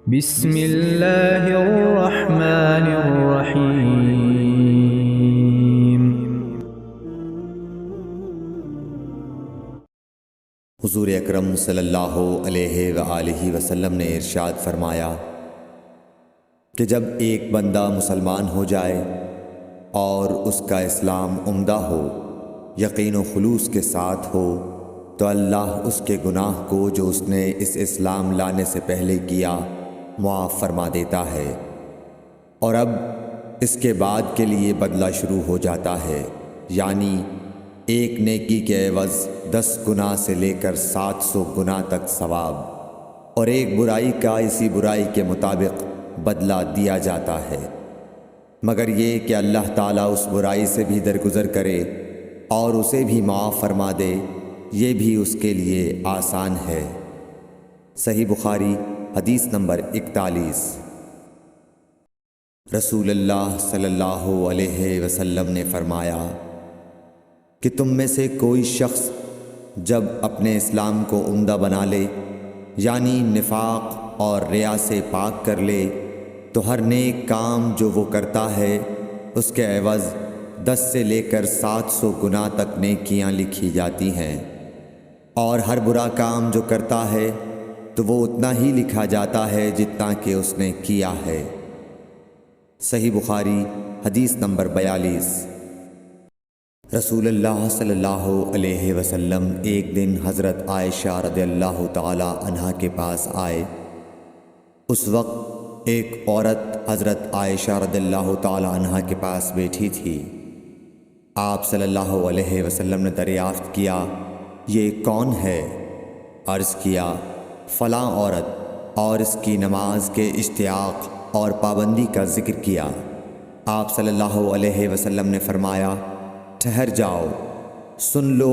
بسم اللہ الرحمن الرحیم۔ حضور اکرم صلی اللہ علیہ وآلہ وسلم نے ارشاد فرمایا کہ جب ایک بندہ مسلمان ہو جائے اور اس کا اسلام عمدہ ہو، یقین و خلوص کے ساتھ ہو، تو اللہ اس کے گناہ کو جو اس نے اس اسلام لانے سے پہلے کیا معاف فرما دیتا ہے، اور اب اس کے بعد کے لیے بدلہ شروع ہو جاتا ہے، یعنی ایک نیکی کے عوض 10 گنا سے لے کر 700 گنا تک ثواب، اور ایک برائی کا اسی برائی کے مطابق بدلہ دیا جاتا ہے، مگر یہ کہ اللہ تعالیٰ اس برائی سے بھی درگزر کرے اور اسے بھی معاف فرما دے، یہ بھی اس کے لیے آسان ہے۔ صحیح بخاری حدیث نمبر 41۔ رسول اللہ صلی اللہ علیہ وسلم نے فرمایا کہ تم میں سے کوئی شخص جب اپنے اسلام کو عمدہ بنا لے، یعنی نفاق اور ریا سے پاک کر لے، تو ہر نیک کام جو وہ کرتا ہے اس کے عوض 10 سے لے کر 700 گنا تک نیکیاں لکھی جاتی ہیں، اور ہر برا کام جو کرتا ہے تو وہ اتنا ہی لکھا جاتا ہے جتنا کہ اس نے کیا ہے۔ صحیح بخاری حدیث نمبر 42۔ رسول اللہ صلی اللہ علیہ وسلم ایک دن حضرت عائشہ رضی اللہ تعالی عنہا کے پاس آئے۔ اس وقت ایک عورت حضرت عائشہ رضی اللہ تعالی عنہا کے پاس بیٹھی تھی۔ آپ صلی اللہ علیہ وسلم نے دریافت کیا، یہ کون ہے؟ عرض کیا، فلاں عورت، اور اس کی نماز کے اشتیاق اور پابندی کا ذکر کیا۔ آپ صلی اللہ علیہ وسلم نے فرمایا، ٹھہر جاؤ، سن لو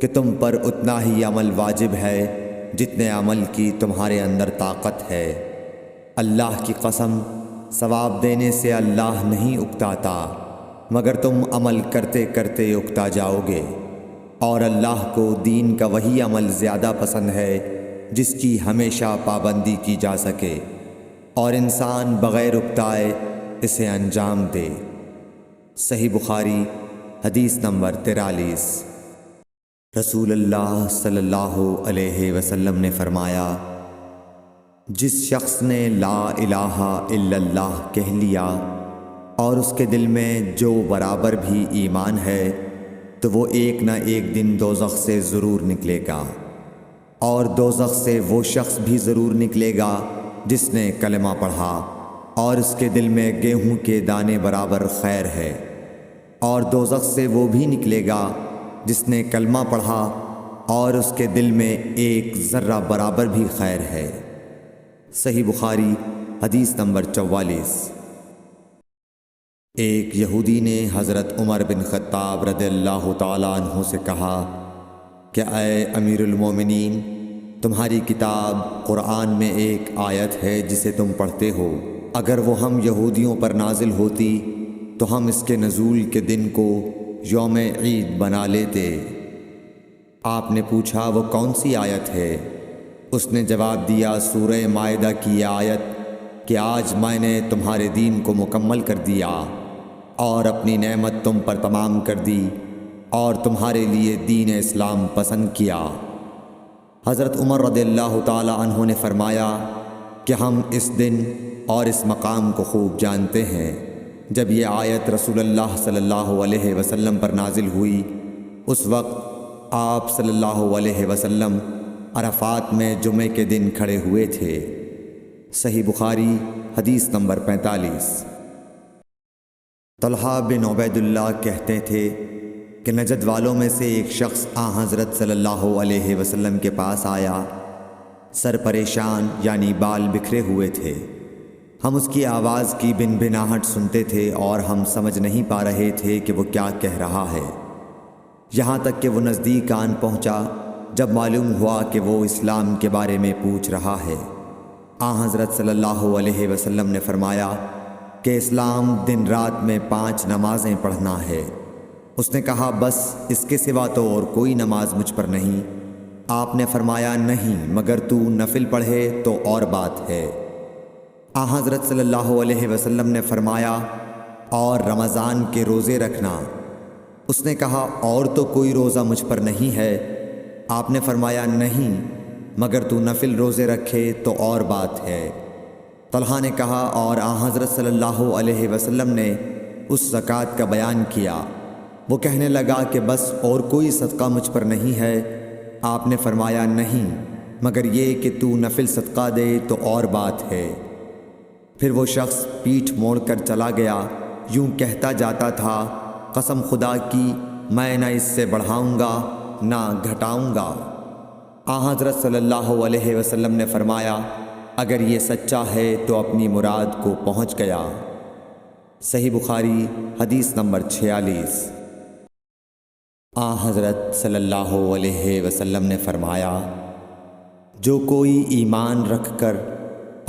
کہ تم پر اتنا ہی عمل واجب ہے جتنے عمل کی تمہارے اندر طاقت ہے۔ اللہ کی قسم، ثواب دینے سے اللہ نہیں اکتاتا، مگر تم عمل کرتے کرتے اکتا جاؤ گے، اور اللہ کو دین کا وہی عمل زیادہ پسند ہے جس کی ہمیشہ پابندی کی جا سکے، اور انسان بغیر اکتائے اسے انجام دے۔ صحیح بخاری حدیث نمبر 43۔ رسول اللہ صلی اللہ علیہ وسلم نے فرمایا، جس شخص نے لا الہ الا اللہ کہہ لیا اور اس کے دل میں جو برابر بھی ایمان ہے، تو وہ ایک نہ ایک دن دوزخ سے ضرور نکلے گا، اور دوزخ سے وہ شخص بھی ضرور نکلے گا جس نے کلمہ پڑھا اور اس کے دل میں گیہوں کے دانے برابر خیر ہے، اور دوزخ سے وہ بھی نکلے گا جس نے کلمہ پڑھا اور اس کے دل میں ایک ذرہ برابر بھی خیر ہے۔ صحیح بخاری حدیث نمبر 44۔ ایک یہودی نے حضرت عمر بن خطاب رضی اللہ تعالیٰ عنہ سے کہا کہ اے امیر المومنین، تمہاری کتاب قرآن میں ایک آیت ہے جسے تم پڑھتے ہو، اگر وہ ہم یہودیوں پر نازل ہوتی تو ہم اس کے نزول کے دن کو یوم عید بنا لیتے۔ آپ نے پوچھا، وہ کون سی آیت ہے؟ اس نے جواب دیا، سورہ مائدہ کی یہ آیت کہ آج میں نے تمہارے دین کو مکمل کر دیا اور اپنی نعمت تم پر تمام کر دی اور تمہارے لیے دین اسلام پسند کیا۔ حضرت عمر رضی اللہ تعالی عنہ نے فرمایا کہ ہم اس دن اور اس مقام کو خوب جانتے ہیں۔ جب یہ آیت رسول اللہ صلی اللہ علیہ وسلم پر نازل ہوئی، اس وقت آپ صلی اللہ علیہ وسلم عرفات میں جمعے کے دن کھڑے ہوئے تھے۔ صحیح بخاری حدیث نمبر 45۔ طلحہ بن عبید اللہ کہتے تھے کہ نجد والوں میں سے ایک شخص حضرت صلی اللہ علیہ وسلم کے پاس آیا، سر پریشان یعنی بال بکھرے ہوئے تھے۔ ہم اس کی آواز کی بنبناہٹ سنتے تھے اور ہم سمجھ نہیں پا رہے تھے کہ وہ کیا کہہ رہا ہے، یہاں تک کہ وہ نزدیک آن پہنچا جب معلوم ہوا کہ وہ اسلام کے بارے میں پوچھ رہا ہے۔ حضرت صلی اللہ علیہ وسلم نے فرمایا کہ اسلام دن رات میں 5 نمازیں پڑھنا ہے۔ اس نے کہا، بس اس کے سوا تو اور کوئی نماز مجھ پر نہیں۔ آپ نے فرمایا، نہیں، مگر تو نفل پڑھے تو اور بات ہے۔ حضرت صلی اللہ علیہ وسلم نے فرمایا اور رمضان کے روزے رکھنا۔ اس نے کہا اور تو کوئی روزہ مجھ پر نہیں ہے؟ آپ نے فرمایا نہیں، مگر تو نفل روزے رکھے تو اور بات ہے۔ طلحہ نے کہا اور حضرت صلی اللہ علیہ وسلم نے اس زکوٰۃ کا بیان کیا۔ وہ کہنے لگا کہ بس اور کوئی صدقہ مجھ پر نہیں ہے؟ آپ نے فرمایا نہیں، مگر یہ کہ تو نفل صدقہ دے تو اور بات ہے۔ پھر وہ شخص پیٹھ موڑ کر چلا گیا، یوں کہتا جاتا تھا قسم خدا کی میں نہ اس سے بڑھاؤں گا نہ گھٹاؤں گا۔ حضرت صلی اللہ علیہ وسلم نے فرمایا اگر یہ سچا ہے تو اپنی مراد کو پہنچ گیا۔ صحیح بخاری حدیث نمبر 46۔ حضرت صلی اللہ علیہ وسلم نے فرمایا جو کوئی ایمان رکھ کر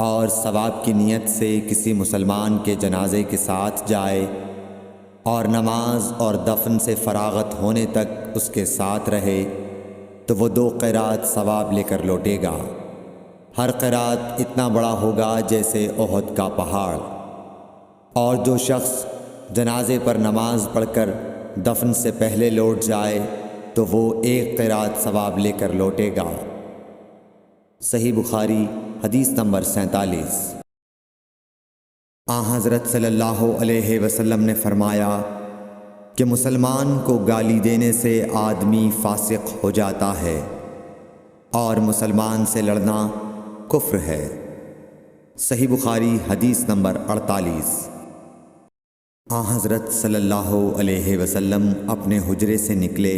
اور ثواب کی نیت سے کسی مسلمان کے جنازے کے ساتھ جائے اور نماز اور دفن سے فراغت ہونے تک اس کے ساتھ رہے تو وہ 2 قیرات ثواب لے کر لوٹے گا۔ ہر قیرات اتنا بڑا ہوگا جیسے احد کا پہاڑ۔ اور جو شخص جنازے پر نماز پڑھ کر دفن سے پہلے لوٹ جائے تو وہ 1 قیرات ثواب لے کر لوٹے گا۔ صحیح بخاری حدیث نمبر 47۔ حضرت صلی اللہ علیہ وسلم نے فرمایا کہ مسلمان کو گالی دینے سے آدمی فاسق ہو جاتا ہے اور مسلمان سے لڑنا کفر ہے۔ صحیح بخاری حدیث نمبر 48۔ حضرت صلی اللہ علیہ وسلم اپنے حجرے سے نکلے،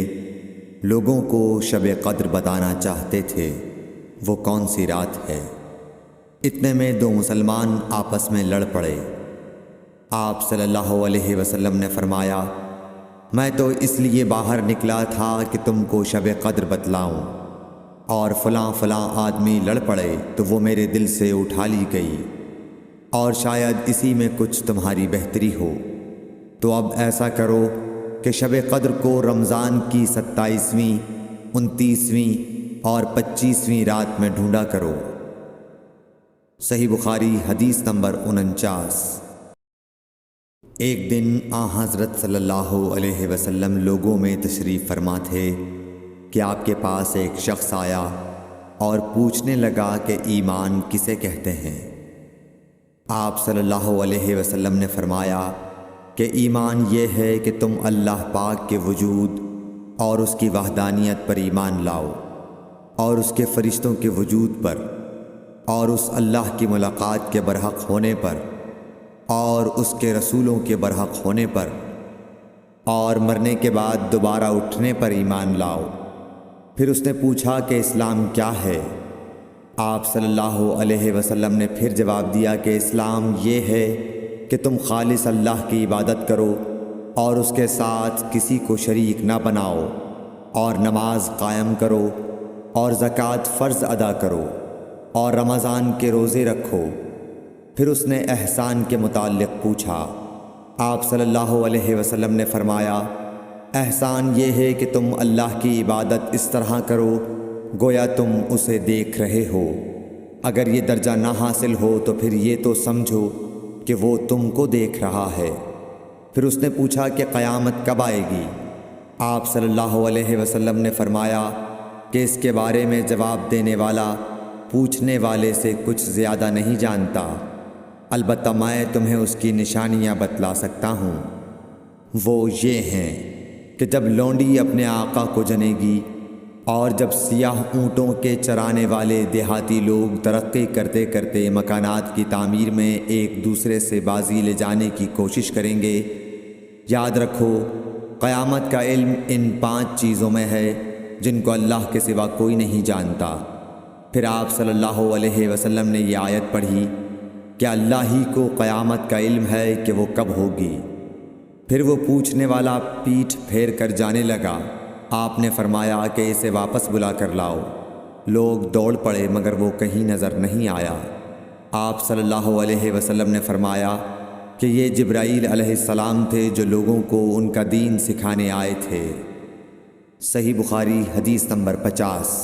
لوگوں کو شب قدر بتانا چاہتے تھے وہ کون سی رات ہے۔ اتنے میں 2 مسلمان آپس میں لڑ پڑے۔ آپ صلی اللہ علیہ وسلم نے فرمایا میں تو اس لیے باہر نکلا تھا کہ تم کو شب قدر بتلاؤں، اور فلاں فلاں آدمی لڑ پڑے تو وہ میرے دل سے اٹھا لی گئی، اور شاید اسی میں کچھ تمہاری بہتری ہو۔ تو اب ایسا کرو کہ شب قدر کو رمضان کی 27ویں، 29ویں اور 25ویں رات میں ڈھونڈا کرو۔ صحیح بخاری حدیث نمبر 49۔ ایک دن حضرت صلی اللہ علیہ وسلم لوگوں میں تشریف فرما تھے کہ آپ کے پاس ایک شخص آیا اور پوچھنے لگا کہ ایمان کسے کہتے ہیں۔ آپ صلی اللہ علیہ وسلم نے فرمایا کہ ایمان یہ ہے کہ تم اللہ پاک کے وجود اور اس کی وحدانیت پر ایمان لاؤ، اور اس کے فرشتوں کے وجود پر، اور اس اللہ کی ملاقات کے برحق ہونے پر، اور اس کے رسولوں کے برحق ہونے پر، اور مرنے کے بعد دوبارہ اٹھنے پر ایمان لاؤ۔ پھر اس نے پوچھا کہ اسلام کیا ہے؟ آپ صلی اللہ علیہ وسلم نے پھر جواب دیا کہ اسلام یہ ہے کہ تم خالص اللہ کی عبادت کرو اور اس کے ساتھ کسی کو شریک نہ بناؤ، اور نماز قائم کرو، اور زکوٰۃ فرض ادا کرو، اور رمضان کے روزے رکھو۔ پھر اس نے احسان کے متعلق پوچھا۔ آپ صلی اللہ علیہ وسلم نے فرمایا احسان یہ ہے کہ تم اللہ کی عبادت اس طرح کرو گویا تم اسے دیکھ رہے ہو۔ اگر یہ درجہ نہ حاصل ہو تو پھر یہ تو سمجھو کہ وہ تم کو دیکھ رہا ہے۔ پھر اس نے پوچھا کہ قیامت کب آئے گی؟ آپ صلی اللہ علیہ وسلم نے فرمایا کہ اس کے بارے میں جواب دینے والا پوچھنے والے سے کچھ زیادہ نہیں جانتا، البتہ میں تمہیں اس کی نشانیاں بتلا سکتا ہوں۔ وہ یہ ہیں کہ جب لونڈی اپنے آقا کو جنے گی، اور جب سیاہ اونٹوں کے چرانے والے دیہاتی لوگ ترقی کرتے کرتے مکانات کی تعمیر میں ایک دوسرے سے بازی لے جانے کی کوشش کریں گے، یاد رکھو قیامت کا علم ان 5 چیزوں میں ہے جن کو اللہ کے سوا کوئی نہیں جانتا۔ پھر آپ صلی اللہ علیہ وسلم نے یہ آیت پڑھی کہ اللہ ہی کو قیامت کا علم ہے کہ وہ کب ہوگی۔ پھر وہ پوچھنے والا پیٹھ پھیر کر جانے لگا۔ آپ نے فرمایا کہ اسے واپس بلا کر لاؤ۔ لوگ دوڑ پڑے مگر وہ کہیں نظر نہیں آیا۔ آپ صلی اللہ علیہ وسلم نے فرمایا کہ یہ جبرائیل علیہ السلام تھے جو لوگوں کو ان کا دین سکھانے آئے تھے۔ صحیح بخاری حدیث نمبر 50۔